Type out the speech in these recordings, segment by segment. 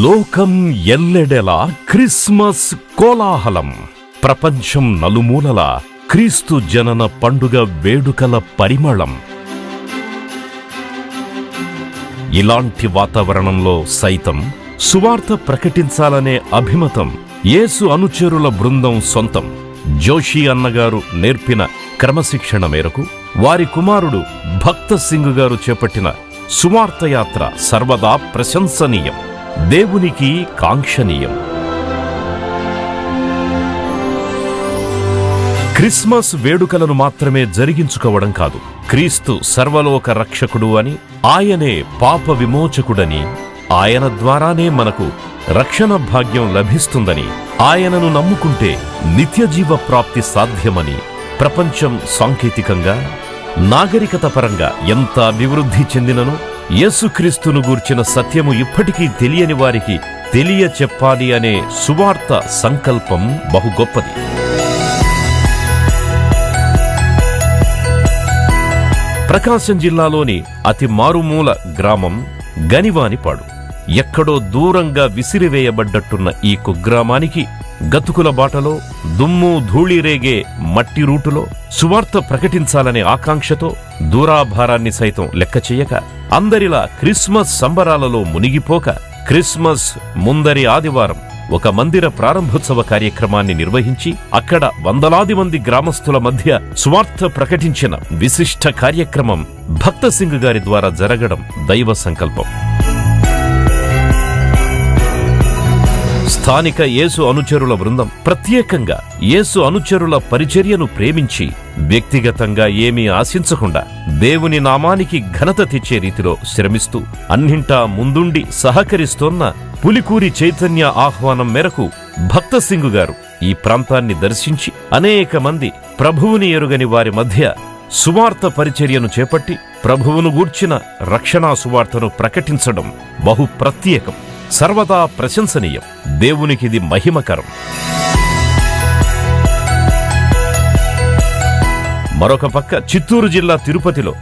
లోకం ఎల్లెడెలా క్రిస్మస్ కోలాహలం. ప్రపంచం నలుమూలలా క్రీస్తు జనన పండుగ వేడుకల పరిమళం. ఇలాంటి వాతావరణంలో సైతం సువార్త ప్రకటించాలనే అభిమతం యేసు అనుచరుల బృందం సొంతం. జోషి అన్నగారు నేర్పిన క్రమశిక్షణ మేరకు వారి కుమారుడు భక్త సింగ్ గారు చేపట్టిన సువార్త యాత్ర సర్వదా ప్రశంసనీయం, దేవునికి కాంక్షణీయం. క్రిస్మస్ వేడుకలను మాత్రమే జరిగించుకోవడం కాదు, క్రీస్తు సర్వలోక రక్షకుడు అని, ఆయనే పాప విమోచకుడని, ఆయన ద్వారానే మనకు రక్షణ భాగ్యం లభిస్తుందని, ఆయనను నమ్ముకుంటే నిత్యజీవ ప్రాప్తి సాధ్యమని, ప్రపంచం సాంకేతికంగా నాగరికత పరంగా ఎంత అభివృద్ధి చెందినను యేసుక్రీస్తును గూర్చిన సత్యము ఇప్పటికీ తెలియని వారికి తెలియచెప్పాలి అనే సువార్త సంకల్పం బహు గొప్పది. ప్రకాశం జిల్లాలోని అతి మారుమూల గ్రామం గనివానిపాడు. ఎక్కడో దూరంగా విసిరివేయబడ్డట్టున్న ఈ కుగ్రామానికి గతుకుల బాటలో, దుమ్ము ధూళి రేగే మట్టి రూటులో సువార్త ప్రకటించాలనే ఆకాంక్షతో దూరాభారాన్ని సైతం లెక్క చెయ్యక, అందరిలా క్రిస్మస్ సంబరాలలో మునిగిపోక, క్రిస్మస్ ముందరి ఆదివారం ఒక మందిర ప్రారంభోత్సవ కార్యక్రమాన్ని నిర్వహించి అక్కడ వందలాది మంది గ్రామస్తుల మధ్య సువార్త ప్రకటించిన విశిష్ట కార్యక్రమం భక్త సింగ్ గారి ద్వారా జరగడం దైవ సంకల్పం. స్థానిక యేసు అనుచరుల బృందం ప్రత్యేకంగా యేసు అనుచరుల పరిచర్యను ప్రేమించి, వ్యక్తిగతంగా ఏమీ ఆశించకుండా దేవుని నామానికి ఘనత తెచ్చే రీతిలో శ్రమిస్తూ అన్నింటా ముందుండి సహకరిస్తోన్న పులికూరి చైతన్య ఆహ్వానం మేరకు భక్త సింగ్ గారు ఈ ప్రాంతాన్ని దర్శించి అనేక మంది ప్రభువుని ఎరుగని వారి మధ్య సువార్త పరిచర్యను చేపట్టి ప్రభువును గూర్చిన రక్షణా సువార్తను ప్రకటించడం బహు ప్రత్యేకం, సర్వదా ప్రశంసనీయం, దేవునికిది మహిమకరం. మరొక పక్క చిత్తూరు జిల్లా తిరుపతిలో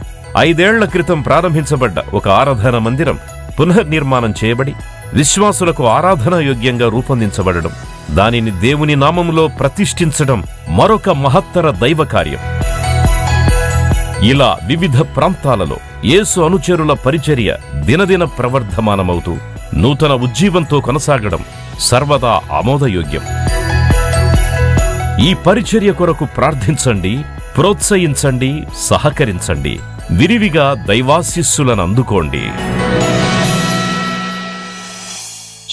5 ఏళ్ల క్రితం ప్రారంభించబడ్డ ఒక ఆరాధన మందిరం పునర్నిర్మాణం చేయబడి విశ్వాసులకు ఆరాధనా యోగ్యంగా రూపొందించబడడం, దానిని దేవుని నామములో ప్రతిష్ఠించడం మరొక మహత్తర దైవ కార్యం. ఇలా వివిధ ప్రాంతాలలో యేసు అనుచరుల పరిచర్య దినదిన ప్రవర్ధమానమవుతూ నూతన ఉజ్జీవంతో కొనసాగడం సర్వదా ఆమోదయోగ్యం. ఈ పరిచర్య కొరకు ప్రార్థించండి, ప్రోత్సహించండి, సహకరించండి, విరివిగా దైవాశీస్సులను అందుకోండి.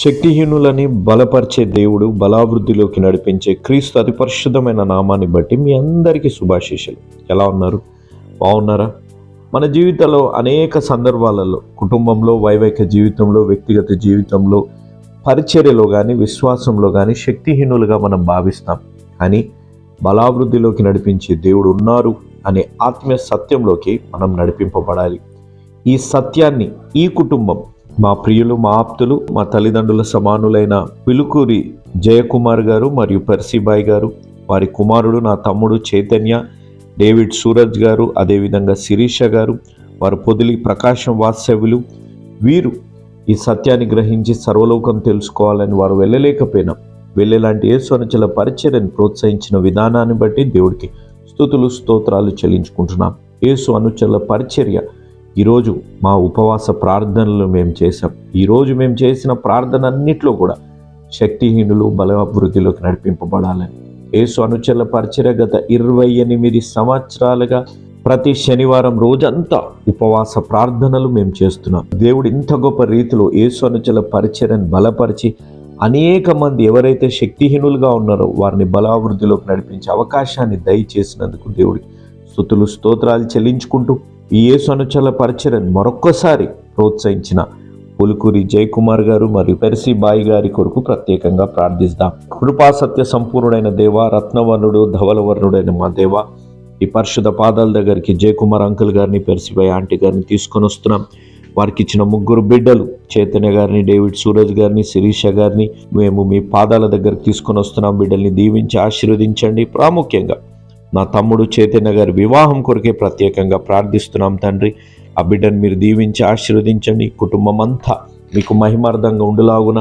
శక్తిహీనులని బలపరిచే దేవుడు, బలావృద్ధిలోకి నడిపించే క్రీస్తు అతి పరిశుద్ధమైన నామాన్ని బట్టి మీ అందరికీ శుభాశీస్సులు. ఎలా ఉన్నారు? బాగున్నారా? మన జీవితంలో అనేక సందర్భాలలో, కుటుంబంలో, వైవాహిక జీవితంలో, వ్యక్తిగత జీవితంలో, పరిచర్యలో కానీ, విశ్వాసంలో కానీ శక్తిహీనులుగా మనం భావిస్తాం. కానీ బలావృద్ధిలోకి నడిపించే దేవుడు ఉన్నారు అనే ఆత్మీయ సత్యంలోకి మనం నడిపింపబడాలి. ఈ సత్యాన్ని ఈ కుటుంబం, మా ప్రియులు, మా ఆప్తులు, మా తల్లిదండ్రుల సమానులైన పిలుకూరి జయకుమార్ గారు మరియు పర్సీబాయ్ గారు, వారి కుమారుడు నా తమ్ముడు చైతన్య, డేవిడ్ సూరజ్ గారు, అదేవిధంగా శిరీష గారు, వారు పొదిలి ప్రకాశం వాత్సవ్యులు, వీరు ఈ సత్యాన్ని గ్రహించి సర్వలోకం తెలుసుకోవాలని వారు వెళ్ళలేకపోయినా వెళ్ళేలాంటి యేసు అనుచరుల పరిచర్యను ప్రోత్సహించిన విధానాన్ని బట్టి దేవుడికి స్తుతులు స్తోత్రాలు చెల్లించుకుంటున్నాం. యేసు అనుచరుల పరిచర్య ఈరోజు మా ఉపవాస ప్రార్థనలు మేము చేశాం. ఈరోజు మేము చేసిన ప్రార్థన అన్నిట్లో కూడా శక్తిహీనులు బలాభివృద్ధిలోకి నడిపింపబడాలని, యేసు అనుచరుల పరిచర్య గత 28 సంవత్సరాలుగా ప్రతి శనివారం రోజంతా ఉపవాస ప్రార్థనలు మేము చేస్తున్నాం. దేవుడు ఇంత గొప్ప రీతిలో యేసు అనుచరుల పరిచర్యను బలపరిచి అనేక మంది ఎవరైతే శక్తిహీనులుగా ఉన్నారో వారిని బలాభివృద్ధిలోకి నడిపించే అవకాశాన్ని దయచేసినందుకు దేవుడికి స్తుతులు స్తోత్రాలు చెల్లించుకుంటూ ఈ యేసు అనుచరుల పరిచర్యను మరొక్కసారి ప్రోత్సహించిన పులుకూరి జయకుమార్ గారు మరియు పెర్సీబాయి గారి కొరకు ప్రత్యేకంగా ప్రార్థిస్తాం. కృపాసత్య సంపూర్ణుడైన దేవ, రత్నవర్ణుడు ధవలవర్ణుడైన మా దేవ, ఈ పరిశుద్ధ పాదాల దగ్గరికి జయకుమార్ అంకుల్ గారిని, పెర్సీబాయి ఆంటీ గారిని తీసుకొని వస్తున్నాం. వారికి ఇచ్చిన 3 బిడ్డలు చైతన్య గారిని, డేవిడ్ సూరజ్ గారిని, శిరీష గారిని మేము మీ పాదాల దగ్గరికి తీసుకొని వస్తున్నాం. బిడ్డల్ని దీవించి ఆశీర్వదించండి. ప్రాముఖ్యంగా నా తమ్ముడు చైతన్య గారి వివాహం కొరకే ప్రత్యేకంగా ప్రార్థిస్తున్నాం తండ్రి. ఆ బిడ్డను మీరు దీవించి ఆశీర్వదించండి. కుటుంబం అంతా మీకు మహిమార్థంగా ఉండులాగున,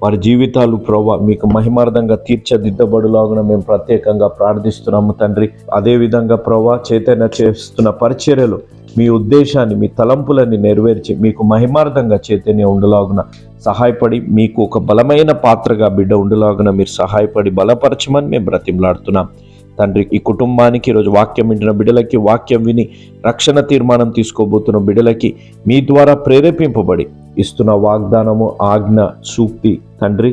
వారి జీవితాలు ప్రభా మీకు మహిమార్థంగా తీర్చిదిద్దబడులాగున మేము ప్రత్యేకంగా ప్రార్థిస్తున్నాము తండ్రి. అదేవిధంగా ప్రభా చైతన్య చేస్తున్న పరిచర్యలు మీ ఉద్దేశాన్ని, మీ తలంపులని నెరవేర్చి మీకు మహిమార్థంగా చైతన్య ఉండులాగున సహాయపడి, మీకు ఒక బలమైన పాత్రగా బిడ్డ ఉండులాగున మీరు సహాయపడి బలపరచమని మేము బ్రతిమలాడుతున్నాం తండ్రి. ఈ కుటుంబానికి ఈరోజు వాక్యం వింటున్న బిడ్డలకి, వాక్యం విని రక్షణ తీర్మానం తీసుకోబోతున్న బిడ్డలకి మీ ద్వారా ప్రేరేపింపబడి ఇస్తున్న వాగ్దానము, ఆజ్ఞ, సూక్తి తండ్రి,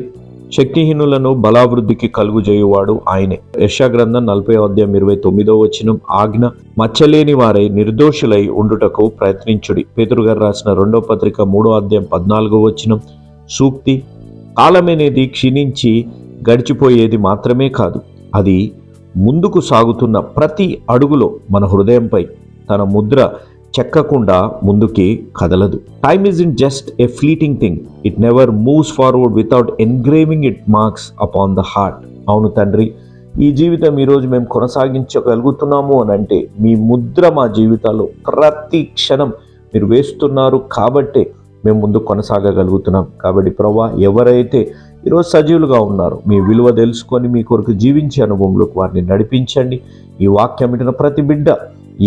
శక్తిహీనులను బలావృద్ధికి కలుగు చేయువాడు ఆయనే. యెషయా గ్రంథం 40:29 ఆజ్ఞ, మచ్చలేని వారై నిర్దోషులై ఉండుటకు ప్రయత్నించుడి. పేతురు గారు రాసిన 2వ పత్రిక 3:14 సూక్తి, కాలమనేది క్షీణించి గడిచిపోయేది మాత్రమే కాదు, అది ముందుకు సాగుతున్న ప్రతి అడుగులో మన హృదయంపై తన ముద్ర చెక్కకుండా ముందుకి కదలదు. Time isn't just a fleeting thing. It never moves forward without engraving its marks upon the heart. అవును తండ్రి, ఈ జీవితం ఈరోజు మేము కొనసాగించగలుగుతున్నాము అని అంటే మీ ముద్ర మా జీవితాల్లో ప్రతి క్షణం మీరు వేస్తున్నారు కాబట్టే మేము ముందు కొనసాగగలుగుతున్నాం. కాబట్టి ప్రభువా, ఎవరైతే ఈరోజు సజీవులుగా ఉన్నారు, మీ విలువ తెలుసుకొని మీ కొరకు జీవించే అనుభవంలోకి వారిని నడిపించండి. ఈ వాక్యం వింటున్న ప్రతి బిడ్డ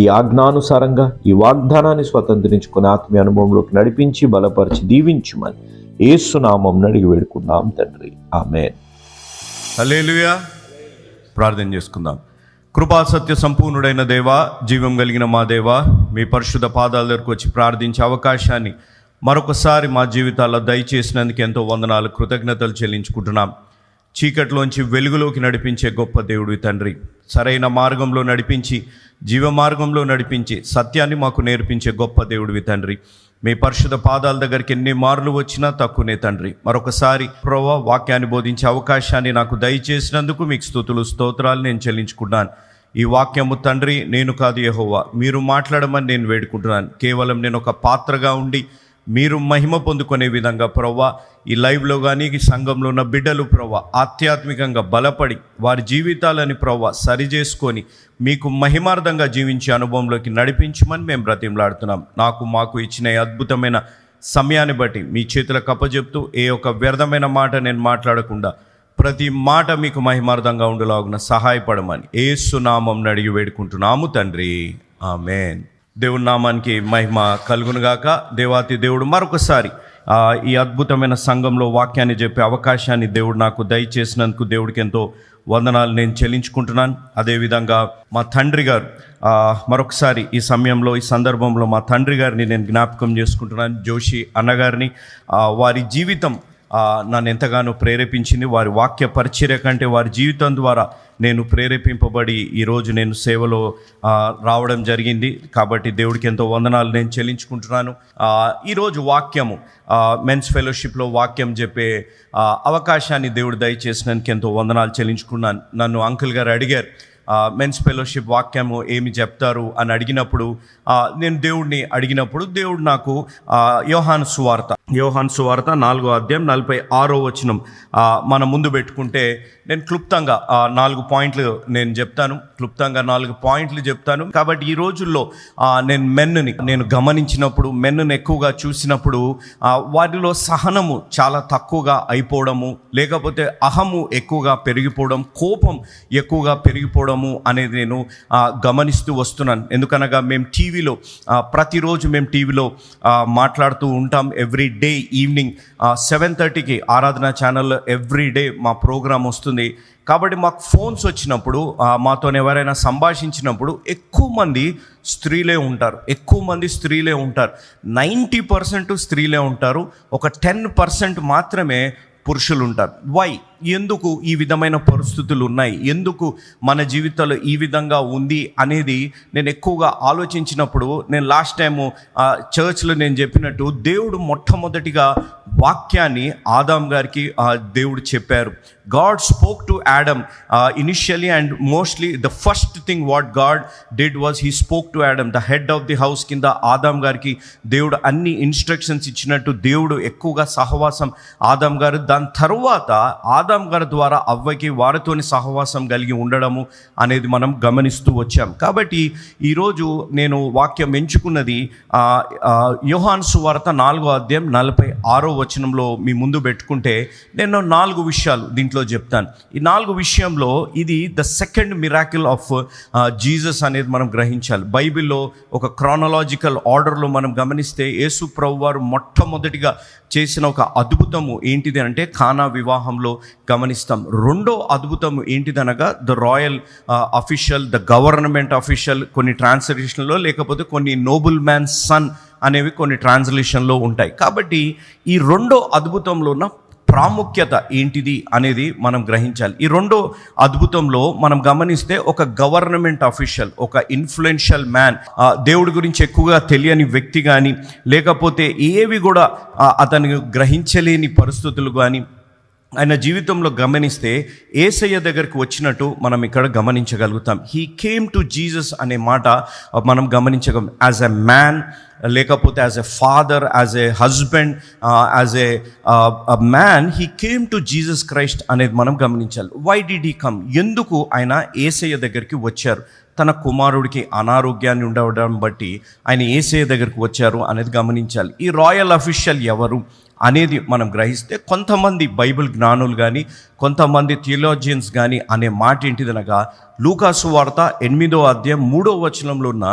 ఈ ఆజ్ఞానుసారంగా ఈ వాగ్దానాన్ని స్వతంత్రించుకుని ఆత్మీయ అనుభవంలోకి నడిపించి బలపరిచి దీవించుమని యేసు నామమున అడిగి వేడుకున్నాం తండ్రి, ఆమేన్. హల్లెలూయా. ప్రార్థన చేసుకుందాం. కృపా సత్య సంపూర్ణుడైన దేవా, జీవం కలిగిన మా దేవా, మీ పరిశుద్ధ పాదాల దగ్గరకు వచ్చి ప్రార్థించే అవకాశాన్ని మరొకసారి మా జీవితాల్లో దయచేసినందుకు ఎంతో వందనాలు, కృతజ్ఞతలు చెల్లించుకుంటున్నాం. చీకట్లోంచి వెలుగులోకి నడిపించే గొప్ప దేవుడివి తండ్రి. సరైన మార్గంలో నడిపించి, జీవ మార్గంలో నడిపించి, సత్యాన్ని మాకు నేర్పించే గొప్ప దేవుడివి తండ్రి. మీ పరిశుద్ధ పాదాల దగ్గరికి ఎన్ని మార్లు వచ్చినా తక్కువనే తండ్రి. మరొకసారి ప్రభువా, వాక్యాన్ని బోధించే అవకాశాన్ని నాకు దయచేసినందుకు మీకు స్తుతులు, స్తోత్రాలు నేను చెల్లించుకుంటున్నాను. ఈ వాక్యము తండ్రి నేను కాదు యెహోవా, మీరు మాట్లాడమని నేను వేడుకుంటున్నాను. కేవలం నేను ఒక పాత్రగా ఉండి మీరు మహిమ పొందుకునే విధంగా ప్రభువా, ఈ లైవ్లో కానీ ఈ సంఘంలో ఉన్న బిడ్డలు ప్రభువా ఆధ్యాత్మికంగా బలపడి వారి జీవితాలని ప్రభువా సరిచేసుకొని మీకు మహిమార్థంగా జీవించే అనుభవంలోకి నడిపించమని మేము బ్రతిమలాడుతున్నాం. మాకు ఇచ్చిన అద్భుతమైన సమయాన్ని బట్టి మీ చేతులకు అప్పచెప్తూ ఏ ఒక్క వ్యర్థమైన మాట నేను మాట్లాడకుండా ప్రతి మాట మీకు మహిమార్థంగా ఉండేలాగున సహాయపడమని యేసు నామమున అడిగి వేడుకుంటున్నాము తండ్రి, ఆమేన్. దేవుని నామానికి మహిమ కలుగునుగాక. దేవాతి దేవుడు మరొకసారి ఈ అద్భుతమైన సంఘంలో వాక్యాన్ని చెప్పే అవకాశాన్ని దేవుడు నాకు దయచేసినందుకు దేవుడికి ఎంతో వందనాలు నేను చెల్లించుకుంటున్నాను. అదేవిధంగా మా తండ్రి గారు, మరొకసారి ఈ సమయంలో ఈ సందర్భంలో మా తండ్రి గారిని నేను జ్ఞాపకం చేసుకుంటున్నాను, జోషి అన్నగారిని. వారి జీవితం నన్ను ఎంతగానో ప్రేరేపించింది. వారి వాక్య పరిచర్య కంటే వారి జీవితం ద్వారా నేను ప్రేరేపింపబడి ఈరోజు నేను సేవలో రావడం జరిగింది. కాబట్టి దేవుడికి ఎంతో వందనాలు నేను చెల్లించుకుంటున్నాను. ఈరోజు వాక్యము మెన్స్ ఫెలోషిప్లో వాక్యం చెప్పే అవకాశాన్ని దేవుడు దయచేసినందుకు ఎంతో వందనాలు చెల్లించుకున్నాను. నన్ను అంకుల్ గారు అడిగారు, మెన్స్ ఫెలోషిప్ వాక్యము ఏమి చెప్తారు అని అడిగినప్పుడు నేను దేవుడిని అడిగినప్పుడు దేవుడు నాకు యోహాను సువార్త 4:46 మన ముందు పెట్టుకుంటే నేను క్లుప్తంగా 4 పాయింట్లు నేను చెప్తాను. క్లుప్తంగా 4 పాయింట్లు చెప్తాను. కాబట్టి ఈ రోజుల్లో నేను నేను గమనించినప్పుడు, మెన్నుని ఎక్కువగా చూసినప్పుడు వారిలో సహనము చాలా తక్కువగా అయిపోవడము, లేకపోతే అహము ఎక్కువగా పెరిగిపోవడం, కోపం ఎక్కువగా పెరిగిపోవడము అనేది నేను గమనిస్తూ వస్తున్నాను. ఎందుకనగా మేము టీవీలో ప్రతిరోజు మాట్లాడుతూ ఉంటాం. ఎవ్రీ డే ఈవినింగ్ 7:30కి ఆరాధన ఛానల్లో ఎవ్రీ డే మా ప్రోగ్రాం వస్తుంది. కాబట్టి మాకు ఫోన్స్ వచ్చినప్పుడు, మాతో ఎవరైనా సంభాషించినప్పుడు ఎక్కువ మంది స్త్రీలే ఉంటారు. 90% స్త్రీలే ఉంటారు. ఒక 10% మాత్రమే పురుషులు ఉంటారు. వై? ఎందుకు ఈ విధమైన పరిస్థితులు ఉన్నాయి, ఎందుకు మన జీవితంలో ఈ విధంగా ఉంది అనేది నేను ఎక్కువగా ఆలోచించినప్పుడు, నేను లాస్ట్ టైము చర్చ్లో నేను చెప్పినట్టు దేవుడు మొట్టమొదటిగా వాక్యాన్ని ఆదాం గారికి దేవుడు చెప్పారు. God spoke to Adam initially, and mostly the first thing what God did was he spoke to Adam, the head of the house. కింద ఆదాం గారికి దేవుడు అన్ని ఇన్స్ట్రక్షన్స్ ఇచ్చినట్టు దేవుడు ఎక్కువగా సహవాసం ఆదాం గారు, దాని తర్వాత ఆదాం గారి ద్వారా అవ్వకి వారితోని సహవాసం కలిగి ఉండడము అనేది మనం గమనిస్తూ వచ్చాం. కాబట్టి ఈరోజు నేను వాక్యం ఎంచుకున్నది యోహాను సువార్త 4:46 వచనంలో మీ ముందు పెట్టుకుంటే నేను 4 విషయాలు దీంట్లో చెప్తాను. ఈ 4 విషయంలో ఇది the second miracle of Jesus అనేది మనం గ్రహించాలి. బైబిల్లో ఒక క్రానలాజికల్ ఆర్డర్లో మనం గమనిస్తే యేసు ప్రభువారు మొట్టమొదటిగా చేసిన ఒక అద్భుతము ఏంటిది అంటే కానా వివాహంలో గమనిస్తాం. రెండో అద్భుతం ఏంటిదనగా the royal official, the government official కొన్ని ట్రాన్స్లేషన్లో, లేకపోతే కొన్ని నోబుల్ మ్యాన్ సన్ అనేవి కొన్ని ట్రాన్స్లేషన్లో ఉంటాయి. కాబట్టి ఈ రెండో అద్భుతంలో ఉన్న ప్రాముఖ్యత ఏంటిది అనేది మనం గ్రహించాలి. ఈ రెండో అద్భుతంలో మనం గమనిస్తే ఒక గవర్నమెంట్ అఫీషియల్, ఒక ఇన్ఫ్లుయెన్షియల్ మ్యాన్, దేవుడి గురించి ఎక్కువగా తెలియని వ్యక్తి కానీ, లేకపోతే ఏవి కూడా అతను గ్రహించలేని పరిస్థితులు కానీ ఆయన జీవితంలో గమనిస్తే యేసయ్య దగ్గరికి వచ్చినట్టు మనం ఇక్కడ గమనించగలుగుతాం. హీ కేమ్ టు జీసస్ అనే మాట మనం గమనించగలం. యాజ్ ఎ మ్యాన్, లేకపోతే as a father, as a husband, as a man he came to Jesus Christ అనేది మనం గమనించాలి. Why did he come? ఎందుకు ఆయన యేసయ్య దగ్గరికి వచ్చారు? తన కుమారుడికి అనారోగ్యాన్ని ఉండడం బట్టి ఆయన యేసయ్య దగ్గరికి వచ్చారు అనేది గమనించాలి. ఈ రాయల్ అఫీషియల్ ఎవరు అనేది మనం గ్రహిస్తే కొంతమంది బైబిల్ జ్ఞానులు కానీ, కొంతమంది థియోలాజియన్స్ కానీ అనే మాట ఏంటిదనగా, లూకాసు వార్త 8వ అధ్యాయం 3వ వచనంలో ఉన్న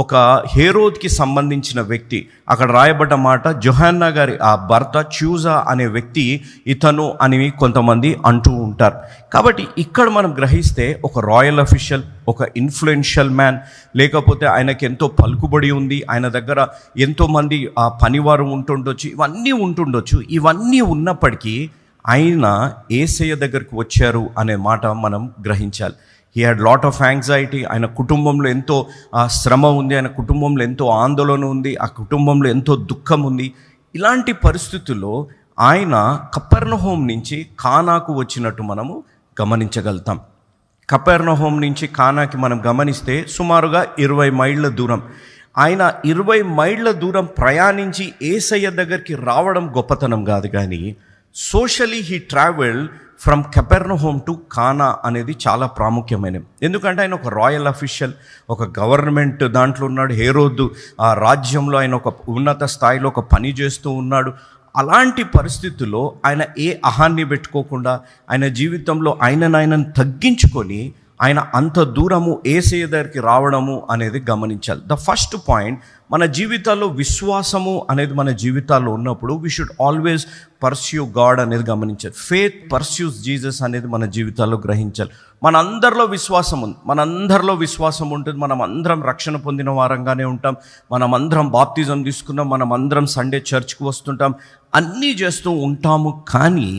ఒక హేరోద్కి సంబంధించిన వ్యక్తి, అక్కడ రాయబడ్డ మాట జొహాన్నా గారి ఆ భర్త చూజా అనే వ్యక్తి ఇతను అని కొంతమంది అంటూ ఉంటారు. కాబట్టి ఇక్కడ మనం గ్రహిస్తే ఒక రాయల్ అఫీషియల్, ఒక ఇన్ఫ్లుయెన్షియల్ మ్యాన్, లేకపోతే ఆయనకి ఎంతో పలుకుబడి ఉంది, ఆయన దగ్గర ఎంతోమంది ఆ పనివారు ఉంటుండొచ్చు, ఇవన్నీ ఉంటుండొచ్చు. ఇవన్నీ ఉన్నప్పటికీ ఆయన యేసయ్య దగ్గరికి వచ్చారు అనే మాట మనం గ్రహించాలి. He had lot of anxiety. ఆయన కుటుంబంలో ఎంతో శ్రమ ఉంది, ఆయన కుటుంబంలో ఎంతో ఆందోళన ఉంది, ఆ కుటుంబంలో ఎంతో దుఃఖం ఉంది. ఇలాంటి పరిస్థితుల్లో ఆయన కపెర్నహూం నుంచి కానాకు వచ్చినట్టు మనము గమనించగలుగుతాం. కపెర్నహూం నుంచి కానాకి మనం గమనిస్తే సుమారుగా 20 మైళ్ళ దూరం. ఆయన 20 మైళ్ళ దూరం ప్రయాణించి యేసయ్య దగ్గరికి రావడం గొప్పతనం కాదు, కానీ socially he travelled from Capernaum to Cana అనేది చాలా ప్రాముఖ్యమైనది. ఎందుకంటే ఆయన ఒక రాయల్ అఫీషియల్, ఒక గవర్నమెంట్ దాంట్లో ఉన్నాడు. హేరోదు ఆ రాజ్యంలో ఆయన ఒక ఉన్నత స్థాయిలో ఒక పని చేస్తూ ఉన్నాడు. అలాంటి పరిస్థితుల్లో ఆయన ఏ అహాన్ని పెట్టుకోకుండా ఆయన జీవితంలో ఆయనను తగ్గించుకొని ఆయన అంత దూరము యేసయ్య దగ్గరికి రావడము అనేది గమనించాలి. ద ఫస్ట్ పాయింట్, మన జీవితాల్లో విశ్వాసము అనేది మన జీవితాల్లో ఉన్నప్పుడు we should always pursue God అనేది గమనించాలి. ఫేత్ పర్స్యూస్ జీసస్ అనేది మన జీవితాల్లో గ్రహించాలి. మనందరిలో విశ్వాసం ఉంది, మనందరిలో విశ్వాసం ఉంటుంది. మనం అందరం రక్షణ పొందిన వారంగానే ఉంటాం, మనం అందరం బాప్తిజం తీసుకున్నాం, మనం అందరం సండే చర్చ్కి వస్తుంటాం, అన్నీ చేస్తూ ఉంటాము. కానీ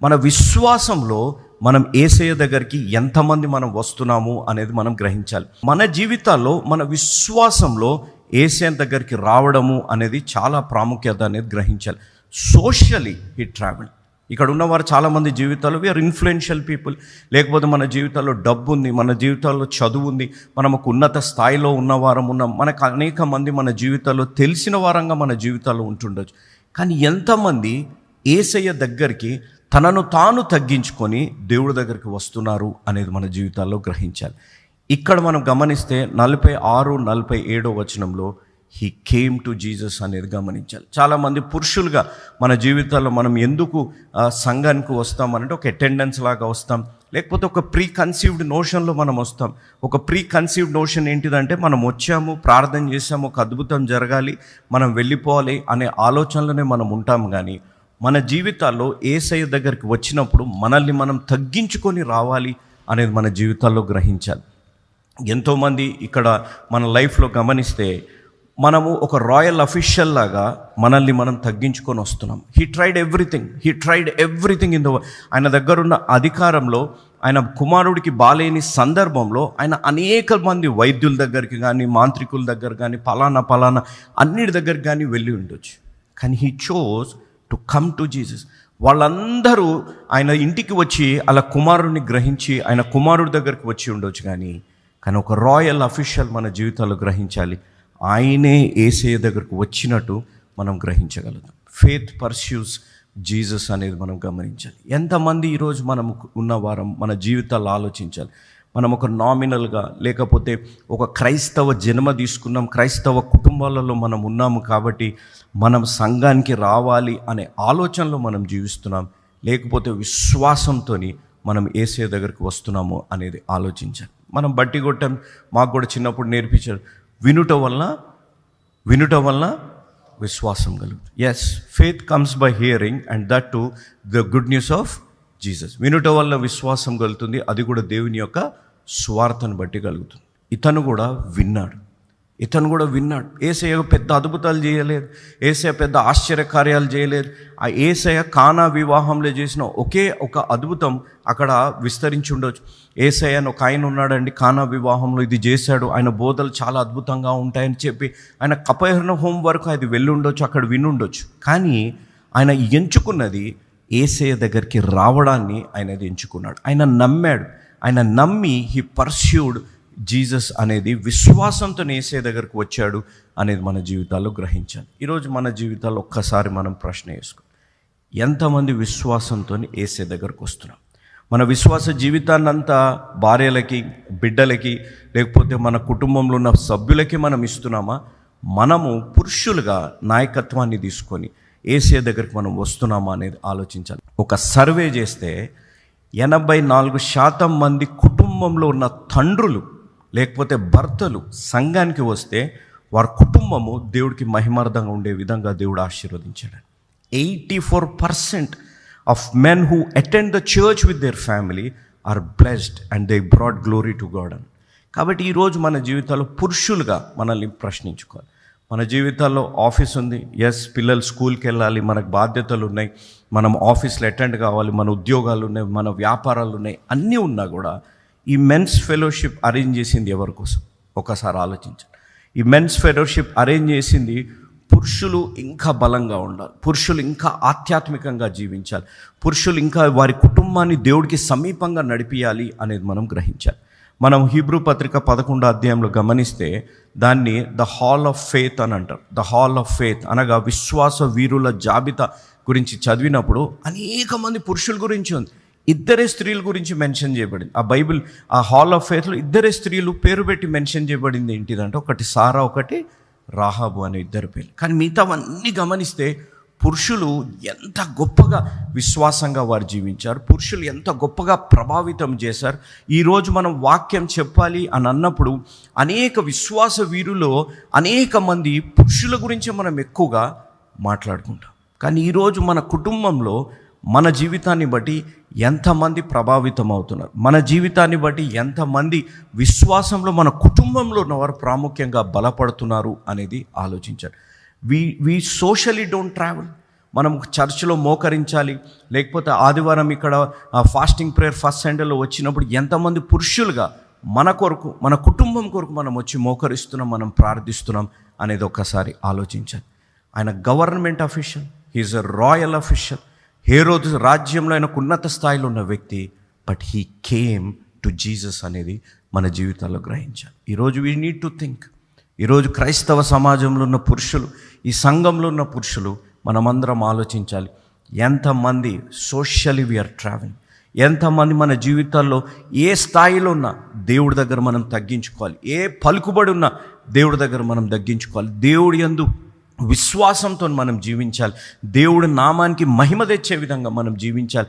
మన విశ్వాసంలో మనం యేసయ్య దగ్గరికి ఎంతమంది మనం వస్తున్నాము అనేది మనం గ్రహించాలి. మన జీవితాల్లో మన విశ్వాసంలో యేసయ్య దగ్గరికి రావడము అనేది చాలా ప్రాముఖ్యత అనేది గ్రహించాలి. Socially he travel. ఇక్కడ ఉన్నవారు చాలామంది జీవితాల్లో వీఆర్ ఇన్ఫ్లుయెన్షియల్ పీపుల్, లేకపోతే మన జీవితాల్లో డబ్బు ఉంది, మన జీవితాల్లో చదువు ఉంది, మనం ఒక ఉన్నత స్థాయిలో ఉన్నవారం ఉన్నాం, మనకు అనేక మంది మన జీవితాల్లో తెలిసిన వారంగా మన జీవితాల్లో ఉంటుండొచ్చు. కానీ ఎంతమంది యేసయ్య దగ్గరికి తనను తాను తగ్గించుకొని దేవుడి దగ్గరికి వస్తున్నారు అనేది మన జీవితాల్లో గ్రహించాలి. ఇక్కడ మనం గమనిస్తే 46, 47 వచనంలో హీ కేమ్ టు జీసస్ అనేది గమనించాలి. చాలామంది పురుషులుగా మన జీవితాల్లో మనం ఎందుకు సంఘానికి వస్తామనంటే ఒక అటెండెన్స్ లాగా వస్తాం, లేకపోతే ఒక ప్రీ కన్సీవ్డ్ నోషన్లో మనం వస్తాం. ఒక ప్రీ కన్సీవ్డ్ నోషన్ ఏంటిదంటే మనం వచ్చాము, ప్రార్థన చేసాము, ఒక అద్భుతం జరగాలి, మనం వెళ్ళిపోవాలి అనే ఆలోచనలోనే మనం ఉంటాం. కానీ మన జీవితాల్లో యేసయ్య దగ్గరికి వచ్చినప్పుడు మనల్ని మనం తగ్గించుకొని రావాలి అనేది మన జీవితాల్లో గ్రహించాలి. ఎంతోమంది ఇక్కడ మన లైఫ్లో గమనిస్తే మనము ఒక రాయల్ అఫీషియల్ లాగా మనల్ని మనం తగ్గించుకొని వస్తున్నాం. He tried everything in the world. ఆయన దగ్గరున్న అధికారంలో ఆయన కుమారుడికి బాలేని సందర్భంలో ఆయన అనేక మంది వైద్యుల దగ్గరికి కానీ, మాంత్రికుల దగ్గర కానీ, పలానా అన్నిటి దగ్గరికి కానీ వెళ్ళి ఉండొచ్చు. కానీ he chose to come to Jesus. వాళ్ళందరూ ఆయన ఇంటికి వచ్చి అలా కుమారుడిని గ్రహించి ఆయన కుమారుడి దగ్గరికి వచ్చి ఉండొచ్చు. కానీ ఒక రాయల్ అఫీషియల్ మన జీవితాల్లో గ్రహించాలి, ఆయనే యేసయ్య దగ్గరకు వచ్చినట్టు మనం గ్రహించగలుగుతాం. ఫేత్ పర్స్యూస్ జీసస్ అనేది మనం గమనించాలి. ఎంతమంది ఈరోజు మనం ఉన్నవారం మన జీవితాల్లో ఆలోచించాలి. మనం ఒక నామినల్గా లేకపోతే ఒక క్రైస్తవ జన్మ తీసుకున్నాం, క్రైస్తవ కుటుంబాలలో మనం ఉన్నాము కాబట్టి మనం సంఘానికి రావాలి అనే ఆలోచనలో మనం జీవిస్తున్నాం, లేకపోతే విశ్వాసంతో మనం యేసయ్య దగ్గరికి వస్తున్నాము అనేది ఆలోచించాలి. మనం బట్టి కొట్టాం, మాకు కూడా చిన్నప్పుడు నేర్పించారు, వినుట వలన విశ్వాసం కలుగుతుంది. Yes, faith comes by hearing and that to the good news of Jesus. వినుట వల్ల విశ్వాసం కలుగుతుంది, అది కూడా దేవుని యొక్క స్వార్థను బట్టి కలుగుతుంది. ఇతను కూడా విన్నాడు. యేసయ్య పెద్ద అద్భుతాలు చేయలేదు, యేసయ్య పెద్ద ఆశ్చర్యకార్యాలు చేయలేదు. ఆ యేసయ్య కానా వివాహంలో చేసిన ఒకే ఒక అద్భుతం అక్కడ విస్తరించి ఉండొచ్చు. యేసయ్య అని ఒక ఆయన ఉన్నాడండి, కానా వివాహంలో ఇది చేశాడు, ఆయన బోధలు చాలా అద్భుతంగా ఉంటాయని చెప్పి ఆయన కపెర్నహూము వరకు అది వెళ్ళి ఉండొచ్చు, అక్కడ వినుండొచ్చు. కానీ ఆయన ఎంచుకున్నది యేసయ్య దగ్గరికి రావడాన్ని ఆయనది ఎంచుకున్నాడు. ఆయన నమ్మి హీ పర్స్యూడ్ జీసస్ అనేది విశ్వాసంతో యేసయ్య దగ్గరకు వచ్చాడు అనేది మన జీవితాల్లో గ్రహించాలి. ఈరోజు మన జీవితాల్లో ఒక్కసారి మనం ప్రశ్న వేసుకో, ఎంతమంది విశ్వాసంతో యేసయ్య దగ్గరకు వస్తున్నాం? మన విశ్వాస జీవితాన్ని అంతా భార్యలకి, బిడ్డలకి, లేకపోతే మన కుటుంబంలో ఉన్న సభ్యులకి మనం ఇస్తున్నామా? మనము పురుషులుగా నాయకత్వాన్ని తీసుకొని యేసయ్య దగ్గరికి మనం వస్తున్నామా అనేది ఆలోచించాలి. ఒక సర్వే చేస్తే 84% మంది కుటుంబంలో ఉన్న తండ్రులు లేకపోతే భర్తలు సంఘానికి వస్తే వారి కుటుంబము దేవుడికి మహిమార్థంగా ఉండే విధంగా దేవుడు ఆశీర్వదించాడు. 84% of men who attend the church with their family are blessed and they brought glory to God అని. కాబట్టి ఈరోజు మన జీవితాల్లో పురుషులుగా మనల్ని ప్రశ్నించుకోవాలి. మన జీవితాల్లో ఆఫీస్ ఉంది, ఎస్, పిల్లలు స్కూల్కి వెళ్ళాలి, మనకు బాధ్యతలు ఉన్నాయి, మనం ఆఫీస్లో అటెండ్ కావాలి, మన ఉద్యోగాలు ఉన్నాయి, మన వ్యాపారాలు ఉన్నాయి, అన్నీ ఉన్నా కూడా ఈ మెన్స్ ఫెలోషిప్ అరేంజ్ చేసింది ఎవరి కోసం? ఒకసారి ఆలోచించండి. ఈ మెన్స్ ఫెలోషిప్ అరేంజ్ చేసింది పురుషులు ఇంకా బలంగా ఉండాలి, పురుషులు ఇంకా ఆధ్యాత్మికంగా జీవించాలి, పురుషులు ఇంకా వారి కుటుంబాన్ని దేవుడికి సమీపంగా నడిపియాలి అనేది మనం గ్రహించాలి. మనం హీబ్రూ పత్రిక 11వ అధ్యాయంలో గమనిస్తే దాన్ని ద హాల్ ఆఫ్ ఫెయిత్ అని అంటారు. ద హాల్ ఆఫ్ ఫెయిత్ అనగా విశ్వాస వీరుల జాబితా గురించి చదివినప్పుడు అనేక మంది పురుషుల గురించి ఉంది, 2 స్త్రీల గురించి మెన్షన్ చేయబడింది. ఆ బైబిల్ ఆ హాల్ ఆఫ్ ఫెయిత్లో 2 స్త్రీలు పేరు పెట్టి మెన్షన్ చేయబడింది. ఏంటిదంటే ఒకటి సారా, ఒకటి రాహాబు అనే 2 పేర్లు. కానీ మిగతావన్నీ గమనిస్తే పురుషులు ఎంత గొప్పగా విశ్వాసంగా వారు జీవించారు, పురుషులు ఎంత గొప్పగా ప్రభావితం చేశారు. ఈరోజు మనం వాక్యం చెప్పాలి అని అన్నప్పుడు అనేక విశ్వాస వీరులో అనేక మంది పురుషుల గురించి మనం ఎక్కువగా మాట్లాడుకుంటాం. కానీ ఈరోజు మన కుటుంబంలో మన జీవితాన్ని బట్టి ఎంతమంది ప్రభావితం అవుతున్నారు, మన జీవితాన్ని బట్టి ఎంతమంది విశ్వాసంలో మన కుటుంబంలో ఉన్నవారు ప్రాముఖ్యంగా బలపడుతున్నారు అనేది ఆలోచించాలి. వి సోషలీ డోంట్ ట్రావెల్. మనం చర్చిలో మోకరించాలి, లేకపోతే ఆదివారం ఇక్కడ ఫాస్టింగ్ ప్రేయర్ ఫస్ట్ సండేలో వచ్చినప్పుడు ఎంతమంది పురుషులుగా మన కొరకు, మన కుటుంబం కొరకు మనం వచ్చి మోకరిస్తున్నాం, మనం ప్రార్థిస్తున్నాం అనేది ఒక్కసారి ఆలోచించాలి. ఆయన government official, he is a royal official, హేరోదు రాజ్యంలో ఆయనకు ఉన్నత స్థాయిలో ఉన్న వ్యక్తి, but he came to Jesus అనేది మన జీవితాల్లో గ్రహించాలి. ఈరోజు వీ నీడ్ టు థింక్. ఈరోజు క్రైస్తవ సమాజంలో ఉన్న పురుషులు, ఈ సంఘంలో ఉన్న పురుషులు మనమందరం ఆలోచించాలి. ఎంతమంది సోషల్లీ వీఆర్ ట్రావెలింగ్, ఎంతమంది మన జీవితాల్లో ఏ స్థాయిలో ఉన్నా దేవుడి దగ్గర మనం తగ్గించుకోవాలి, ఏ పలుకుబడి ఉన్నా దేవుడి దగ్గర మనం తగ్గించుకోవాలి, దేవుడి యందు విశ్వాసంతో మనం జీవించాలి, దేవుడి నామానికి మహిమ తెచ్చే విధంగా మనం జీవించాలి.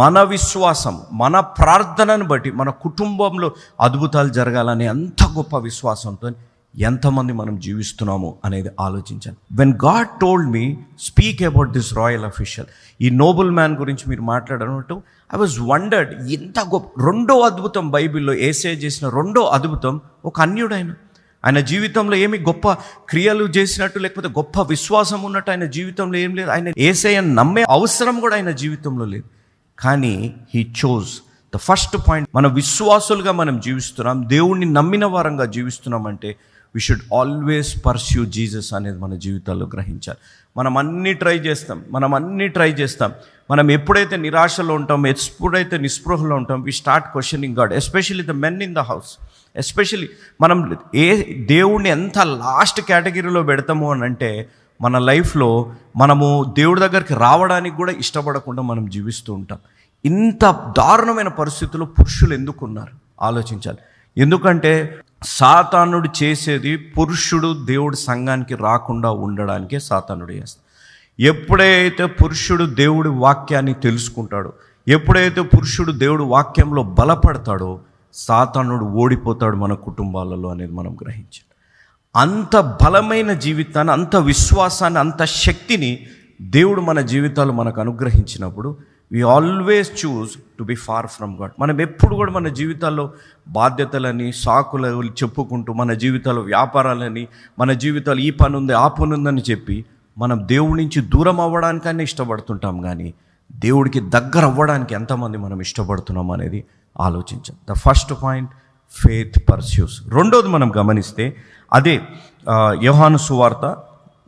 మన విశ్వాసం, మన ప్రార్థనను బట్టి మన కుటుంబంలో అద్భుతాలు జరగాలనే అంత గొప్ప విశ్వాసంతో ఎంతమంది మనం జీవిస్తున్నాము అనేది ఆలోచించాలి. When God told me speak about this royal official, ఈ నోబుల్ మ్యాన్ గురించి మీరు మాట్లాడనట్టు ఐ వాజ్ వండర్డ్. ఎంత గొప్ప రెండో అద్భుతం బైబిల్లో యేసయ్య చేసిన రెండో అద్భుతం, ఒక అన్యుడైన ఆయన జీవితంలో ఏమి గొప్ప క్రియలు చేసినట్టు లేకపోతే గొప్ప విశ్వాసం ఉన్నట్టు ఆయన జీవితంలో ఏం లేదు. ఆయన యేసయ్యను నమ్మే అవసరం కూడా ఆయన జీవితంలో లేదు. కానీ he chose the first point. మన విశ్వాసులుగా మనం జీవిస్తున్నాం, దేవుణ్ణి నమ్మిన వారంగా జీవిస్తున్నామంటే we should always pursue Jesus అనేది మన జీవితాల్లో గ్రహించాలి. మనం అన్నీ ట్రై చేస్తాం. మనం ఎప్పుడైతే నిరాశలో ఉంటాం, ఎప్పుడైతే నిస్పృహలో ఉంటాం, we start questioning God, especially the men in the house. Especially మనం దేవుణ్ణి ఎంత లాస్ట్ కేటగిరీలో పెడతాము అని అంటే మన లైఫ్లో మనము దేవుడి దగ్గరికి రావడానికి కూడా ఇష్టపడకుండా మనం జీవిస్తూ ఉంటాం. ఇంత దారుణమైన పరిస్థితుల్లో పురుషులు ఎందుకున్నారు? ఆలోచించాలి. ఎందుకంటే సాతానుడు చేసేది పురుషుడు దేవుడి సంఘానికి రాకుండా ఉండడానికే సాతానుడు చేస్తాడు. ఎప్పుడైతే పురుషుడు దేవుడి వాక్యాన్ని తెలుసుకుంటాడో, ఎప్పుడైతే పురుషుడు దేవుడి వాక్యంలో బలపడతాడో, సాతానుడు ఓడిపోతాడు మన కుటుంబాలలో అనేది మనం గ్రహించాలి. అంత బలమైన జీవితాన్ని, అంత విశ్వాసాన్ని, అంత శక్తిని దేవుడు మన జీవితాలు మనకు అనుగ్రహించినప్పుడు we always choose to be far from God. మనం ఎప్పుడు కూడా మన జీవితాల్లో బాధ్యతలని, సాకులు చెప్పుకుంటూ, మన జీవితాల్లో వ్యాపారాలని, మన జీవితాలు ఈ పని ఉంది ఆ పని ఉందని చెప్పి మనం దేవుడి నుంచి దూరం అవ్వడానికైనా ఇష్టపడుతుంటాం, కానీ దేవుడికి దగ్గర అవ్వడానికి ఎంతమంది మనం ఇష్టపడుతున్నాం అనేది ఆలోచించాం. The first point, faith pursues. రెండోది మనం గమనిస్తే అదే యోహాను సువార్త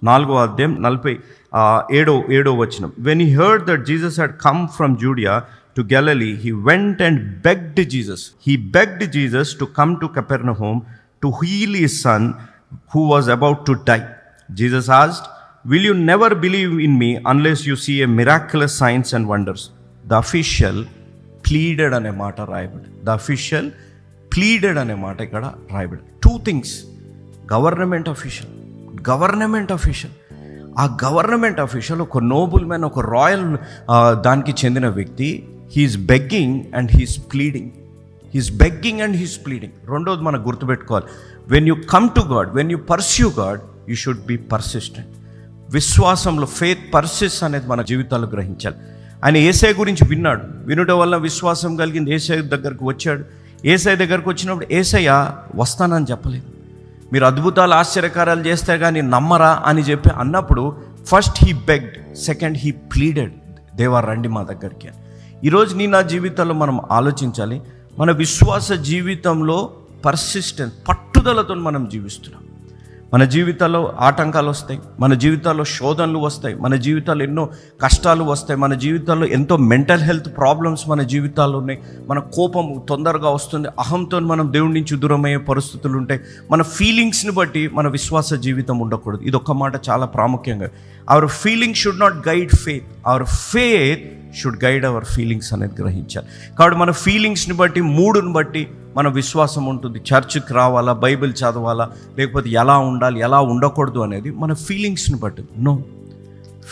4వ అధ్యాయం 47వ వచనం. When he heard that Jesus had come from Judea to Galilee, he went and begged Jesus. He begged Jesus to come to Capernaum to heal his son who was about to die. Jesus asked, "Will you never believe in me unless you see a miraculous signs and wonders?" The official pleaded అనే మాట రాయబడి. The official pleaded అనే మాట ఇక్కడ రాయబడి. 2 things. Government official. ఆ government official ఒక noble man, ఒక రాయల్ దానికి చెందిన వ్యక్తి. He's begging and he's pleading. రెండోది మనకు గుర్తుపెట్టుకోవాలి, when you come to God, when you pursue God, you should be persistent. విశ్వాసంలో ఫెయిత్ పర్సిస్ అనేది మన జీవితాల్లో గ్రహించాలి. ఆయన యేసయ్య గురించి విన్నాడు, వినుట వల్ల విశ్వాసం కలిగింది. యేసయ్య దగ్గరకు వచ్చాడు. యేసయ్య దగ్గరకు వచ్చినప్పుడు యేసయ్య వస్తానని చెప్పలేదు. మీరు అద్భుతాలు ఆశ్చర్యకారాలు చేస్తే కానీ నమ్మరా అని చెప్పి అన్నప్పుడు first he begged, second he pleaded, దేవా రండి మా దగ్గరికి అని. ఈరోజు నా జీవితంలో మనం ఆలోచించాలి, మన విశ్వాస జీవితంలో పర్సిస్టెన్స్, పట్టుదలతో మనం జీవిస్తున్నాం. మన జీవితాల్లో ఆటంకాలు వస్తాయి, మన జీవితాల్లో శోధనలు వస్తాయి, మన జీవితాల్లో ఎన్నో కష్టాలు వస్తాయి, మన జీవితాల్లో ఎంతో మెంటల్ హెల్త్ ప్రాబ్లమ్స్ మన జీవితాల్లో ఉన్నాయి. మన కోపం తొందరగా వస్తుంది, అహంతో మనం దేవుడి నుంచి దూరమయ్యే పరిస్థితులు ఉంటాయి. మన ఫీలింగ్స్ని బట్టి మన విశ్వాస జీవితం ఉండకూడదు. ఇది ఒక్క మాట చాలా ప్రాముఖ్యంగా. Hour feeling should not guide faith, our faith should guide our feelings అనేది గ్రహించాలి. కాబట్టి మన ఫీలింగ్స్ని బట్టి, మూడుని బట్టి మన విశ్వాసం ఉంటుంది. చర్చ్కి రావాలా, బైబిల్ చదవాలా, లేకపోతే ఎలా ఉండాలి, ఎలా ఉండకూడదు అనేది మన ఫీలింగ్స్ని బట్టి. No,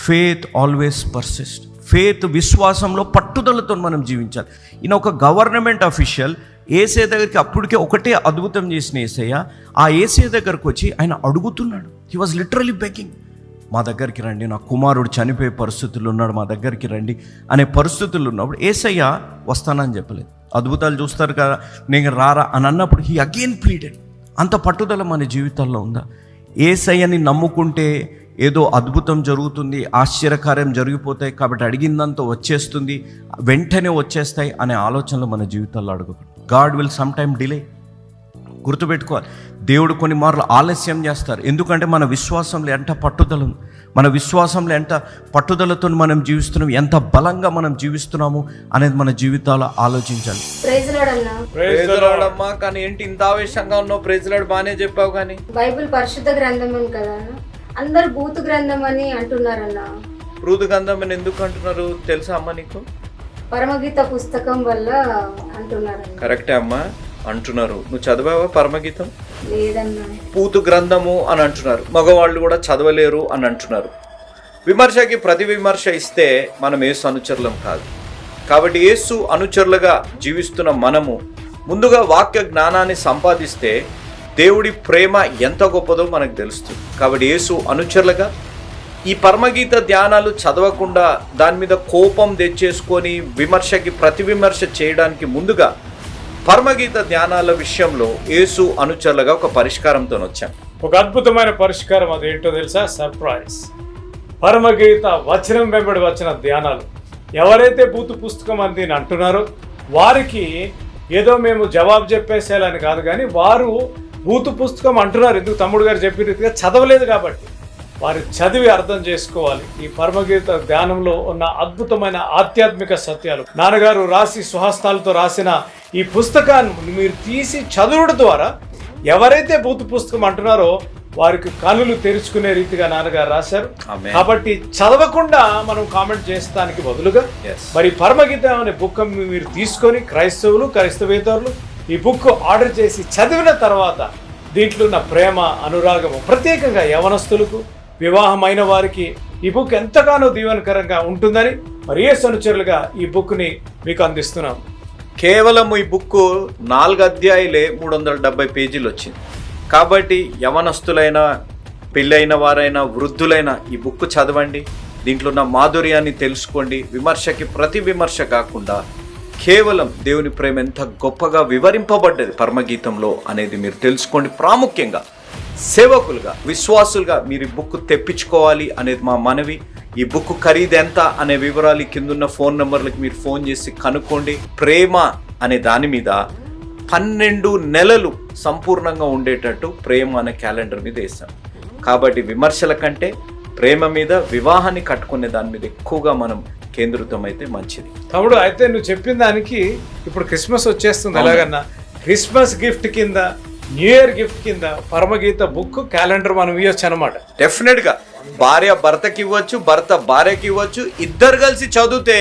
faith always persist. Faith విశ్వాసంలో పట్టుదలతో మనం జీవించాలి. ఈయన ఒక గవర్నమెంట్ అఫీషియల్. యేసయ్య దగ్గరికి అప్పటికే ఒకటే అద్భుతం చేసిన యేసయ్య ఆ యేసయ్య దగ్గరకు వచ్చి ఆయన అడుగుతున్నాడు. హీ వాజ్ లిటరలీ బెగ్గింగ్, మా దగ్గరికి రండి, నా కుమారుడు చనిపోయే పరిస్థితుల్లో ఉన్నాడు, మా దగ్గరికి రండి అనే పరిస్థితుల్లో ఉన్నప్పుడు యేసయ్య వస్తానని చెప్పలేదు. అద్భుతాలు చూస్తారు కదా, నేను రారా అని అన్నప్పుడు హీ అగైన్ ప్లీడెడ్. అంత పట్టుదల మన జీవితాల్లో ఉందా? యేసయ్యని నమ్ముకుంటే ఏదో అద్భుతం జరుగుతుంది, ఆశ్చర్యకార్యం జరిగిపోతాయి, కాబట్టి అడిగిందంతా వచ్చేస్తుంది, వెంటనే వచ్చేస్తాయి అనే ఆలోచనలు మన జీవితాల్లో అడగకూడదు. God will some time delay. గుర్తుపెట్టుకోవాలి, దేవుడు కొన్ని మార్లు ఆలస్యం చేస్తారు. ఎందుకంటే మన విశ్వాసంలో ఎంత పట్టుదల ఉంది, మన విశ్వాసంలో ఎంత పట్టుదలతో మనం జీవిస్తున్నాం, ఎంత బలంగా మనం జీవిస్తున్నాము అనేది మన జీవితాల్లో ఆలోచించాలి. ప్రైజ్ లార్డ్ అమ్మా. కానీ ఏంటి ఇంత ఆవేశంగా ఉన్నావు? ప్రైజ్ లార్డ్ బాగానే చెప్పావు, కానీ బైబిల్ పరిశుద్ధ గ్రంథం అని కదా, అందరు భూత గ్రంథం అని అంటున్నారన్న. భూత గ్రంథం అని ఎందుకు అంటున్నారు తెలుసా అమ్మా నీకు? పరమగీత పుస్తకం వల్ల అంటున్నారు. కరెక్టే అమ్మా అంటున్నారు. నువ్వు చదివావా పరమగీతం? లేదన్నా. పూతు గ్రంథము అని అంటున్నారు. మగవాళ్ళు కూడా చదవలేరు అని అంటున్నారు. విమర్శకి ప్రతి విమర్శ ఇస్తే మనం యేసు అనుచరులం కాదు. కాబట్టి యేసు అనుచరులుగా జీవిస్తున్న మనము ముందుగా వాక్య జ్ఞానాన్ని సంపాదిస్తే దేవుడి ప్రేమ ఎంత గొప్పదో మనకు తెలుస్తుంది. కాబట్టి యేసు అనుచరులుగా ఈ పరమగీత ధ్యానాలు చదవకుండా దాని మీద కోపం తెచ్చేసుకొని విమర్శకి ప్రతి విమర్శ చేయడానికి ముందుగా పరమగీత ధ్యానాల విషయంలో యేసు అనుచరులుగా ఒక పరిష్కారంతో వచ్చాం. ఒక అద్భుతమైన పరిష్కారం, అదేంటో తెలుసా? సర్ప్రైజ్. పరమగీత వచనం వెంబడి వచ్చిన ధ్యానాలు. ఎవరైతే భూత పుస్తకం అని దీన్ని అంటున్నారో వారికి ఏదో మేము జవాబు చెప్పేసేయాలని కాదు, కానీ వారు భూత పుస్తకం అంటున్నారు. ఎందుకు? తమ్ముడు గారు చెప్పిన రీతిగా చదవలేదు కాబట్టి వారు చదివి అర్థం చేసుకోవాలి. ఈ పరమగీత ధ్యానంలో ఉన్న అద్భుతమైన ఆధ్యాత్మిక సత్యాలు నాన్నగారు రాసి స్వహస్తాలతో రాసిన ఈ పుస్తకాన్ని మీరు తీసి చదువుడు ద్వారా ఎవరైతే భూత పుస్తకం అంటున్నారో వారికి కనులు తెరుచుకునే రీతిగా నాన్నగారు రాశారు. కాబట్టి చదవకుండా మనం కామెంట్ చేస్తానికి బదులుగా మరి పరమగీత అనే బుక్ మీరు తీసుకొని క్రైస్తవులు, క్రైస్తవేతరులు ఈ బుక్ ఆర్డర్ చేసి చదివిన తర్వాత దీంట్లో ఉన్న ప్రేమ, అనురాగము, ప్రత్యేకంగా యవనస్తులకు, వివాహమైన వారికి ఈ బుక్ ఎంతగానో దీవెనకరంగా ఉంటుందని మరి యేసు అనుచరులుగా ఈ బుక్ని మీకు అందిస్తున్నాం. కేవలం ఈ బుక్ 4 అధ్యాయులే 370 పేజీలు వచ్చింది. కాబట్టి యవనస్తులైన, పెళ్ళైన వారైనా, వృద్ధులైన ఈ బుక్ చదవండి. దీంట్లో ఉన్న మాధుర్యాన్ని తెలుసుకోండి. విమర్శకి ప్రతి విమర్శ కాకుండా కేవలం దేవుని ప్రేమ ఎంత గొప్పగా వివరింపబడ్డది పరమగీతంలో అనేది మీరు తెలుసుకోండి. ప్రాముఖ్యంగా సేవకులుగా, విశ్వాసులుగా మీరు ఈ బుక్ తెప్పించుకోవాలి అనేది మా మనవి. ఈ బుక్ ఖరీదు ఎంత అనే వివరాలు కిందున్న ఫోన్ నెంబర్లకు మీరు ఫోన్ చేసి కనుక్కోండి. ప్రేమ అనే దాని మీద 12 నెలలు సంపూర్ణంగా ఉండేటట్టు ప్రేమ అనే క్యాలెండర్ మీద వేసాం. కాబట్టి విమర్శల కంటే ప్రేమ మీద, వివాహాన్ని కట్టుకునే దాని మీద ఎక్కువగా మనం కేంద్రితం అయితే మంచిది. తమ్ముడు, అయితే నువ్వు చెప్పిన దానికి ఇప్పుడు క్రిస్మస్ వచ్చేస్తుంది. ఎలాగన్నా క్రిస్మస్ గిఫ్ట్ కింద, న్యూ ఇయర్ గిఫ్ట్ కింద పరమగీత బుక్, క్యాలెండర్ మనం ఇవ్వచ్చు అనమాట. డెఫినెట్గా భార్య భర్తకి ఇవ్వచ్చు, భర్త భార్యకి ఇవ్వచ్చు. ఇద్దరు కలిసి చదివితే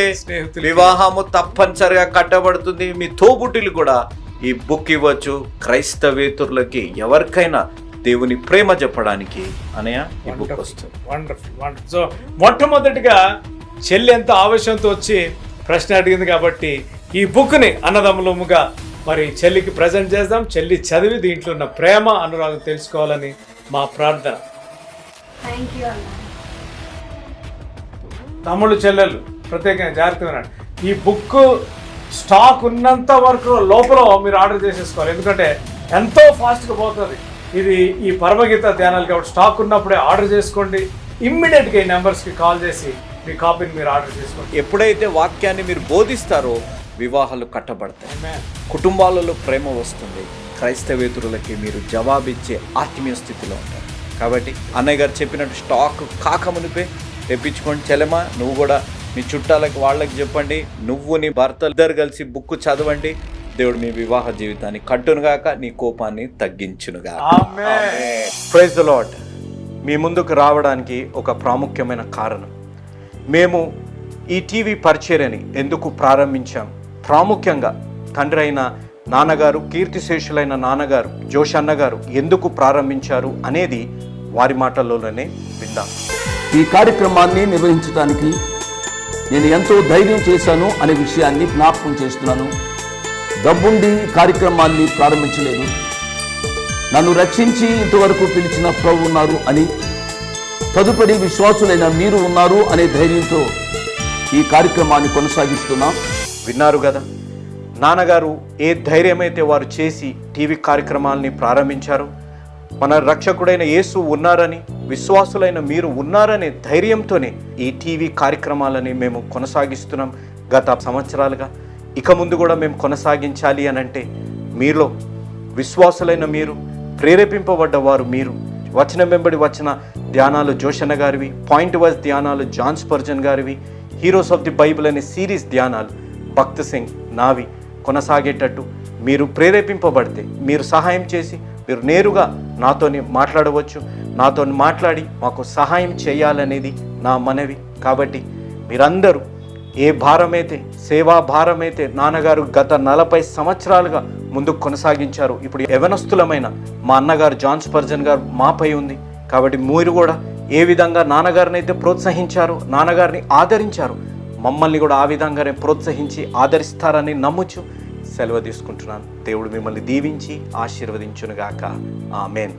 వివాహము తప్పనిసరిగా కట్టబడుతుంది. మీ తోబుట్టులు కూడా ఈ బుక్ ఇవ్వచ్చు. క్రైస్తవేతరులకి ఎవరికైనా దేవుని ప్రేమ చెప్పడానికి అనయ్య ఈ బుక్ వస్తుంది. వండర్ఫుల్. సో మొట్టమొదటిగా చెల్లి ఎంత ఆవేశంతో వచ్చి ప్రశ్న అడిగింది కాబట్టి ఈ బుక్ని అన్నదమ్ములముగా మరి చెల్లికి ప్రజెంట్ చేద్దాం. చెల్లి చదివి దీంట్లో ఉన్న ప్రేమ, అనురాగం తెలుసుకోవాలని మా ప్రార్థన. థ్యాంక్ యూ అన్న. తమ్ముళ్ళు, చెల్లెళ్ళు ప్రత్యేకంగా జాగ్రత్తగా ఉన్నాడు. ఈ బుక్ స్టాక్ ఉన్నంత వరకు లోపల మీరు ఆర్డర్ చేసేసుకోవాలి. ఎందుకంటే ఎంతో ఫాస్ట్గా పోతుంది ఇది. ఈ పరమగీత ధ్యానాలు కాబట్టి స్టాక్ ఉన్నప్పుడే ఆర్డర్ చేసుకోండి. ఇమ్మీడియట్గా ఈ నెంబర్స్కి కాల్ చేసి మీ కాపీని మీరు ఆర్డర్ చేసుకోండి. ఎప్పుడైతే వాక్యాన్ని మీరు బోధిస్తారో వివాహాలు కట్టబడతాయి, కుటుంబాలలో ప్రేమ వస్తుంది. క్రైస్తవేతరులకి మీరు జవాబిచ్చే ఆత్మీయ స్థితిలో ఉంటారు. కాబట్టి అన్నయ్య గారు చెప్పినట్టు స్టాక్ కాకమునిపే తెప్పించుకోండి. చెల్లెమా, నువ్వు కూడా మీ చుట్టాలకు, వాళ్ళకి చెప్పండి. నువ్వు నీ భర్త ఇద్దరు కలిసి బుక్ చదవండి. దేవుడు మీ వివాహ జీవితాన్ని కట్టునుగాక, నీ కోపాన్ని తగ్గించునుగాక. Praise the Lord. మీ ముందుకు రావడానికి ఒక ప్రాముఖ్యమైన కారణం, మేము ఈ టీవీ పరిచర్యని ఎందుకు ప్రారంభించాం. ప్రాముఖ్యంగా తండ్రి అయిన నాన్నగారు, కీర్తిశేషులైన నాన్నగారు జోష్ అన్న గారు ఎందుకు ప్రారంభించారు అనేది వారి మాటల్లోనే విందాం. ఈ కార్యక్రమాన్ని నిర్వహించడానికి నేను ఎంతో ధైర్యం చేశాను అనే విషయాన్ని జ్ఞాపకం చేస్తున్నాను. డబ్బుండి కార్యక్రమాన్ని ప్రారంభించలేదు. నన్ను రక్షించి ఇంతవరకు పిలిచిన ప్రభు ఉన్నారు అని, తదుపరి విశ్వాసులైన మీరు ఉన్నారు అనే ధైర్యంతో ఈ కార్యక్రమాన్ని కొనసాగిస్తున్నాం. విన్నారు కదా, నాన్నగారు ఏ ధైర్యమైతే వారు చేసి టీవీ కార్యక్రమాలని ప్రారంభించారు. మన రక్షకుడైన యేసు ఉన్నారని, విశ్వాసులైన మీరు ఉన్నారనే ధైర్యంతోనే ఈ టీవీ కార్యక్రమాలని మేము కొనసాగిస్తున్నాం గత సంవత్సరాలుగా. ఇక ముందు కూడా మేము కొనసాగించాలి అని అంటే మీలో విశ్వాసులైన మీరు, ప్రేరేపింపబడ్డవారు మీరు, వచనం వెంబడి వచ్చిన ధ్యానాలు జోషన్న గారివి, పాయింట్ వైజ్ ధ్యానాలు జాన్ స్పర్జన్ గారివి, హీరోస్ ఆఫ్ ది బైబిల్ అనే సిరీస్ ధ్యానాలు భక్త్ సింగ్ నావి కొనసాగేటట్టు మీరు ప్రేరేపింపబడితే, మీరు సహాయం చేసి మీరు నేరుగా నాతోని మాట్లాడవచ్చు. నాతో మాట్లాడి మాకు సహాయం చేయాలనేది నా మనవి. కాబట్టి మీరందరూ ఏ భారమైతే, సేవా భారమైతే నాన్నగారు గత 40 సంవత్సరాలుగా ముందుకు కొనసాగించారు, ఇప్పుడు యవనస్తులమైన మా అన్నగారు జాన్ స్పర్జన్ గారు మాపై ఉంది. కాబట్టి మీరు కూడా ఏ విధంగా నాన్నగారిని అయితే ప్రోత్సహించారు, నాన్నగారిని ఆదరించారు, మమ్మల్ని కూడా ఆ విధంగానే ప్రోత్సహించి ఆదరిస్తారని నమ్ముచు సెలవు తీసుకుంటున్నాను. దేవుడు మిమ్మల్ని దీవించి ఆశీర్వదించునుగాక. ఆమేన్.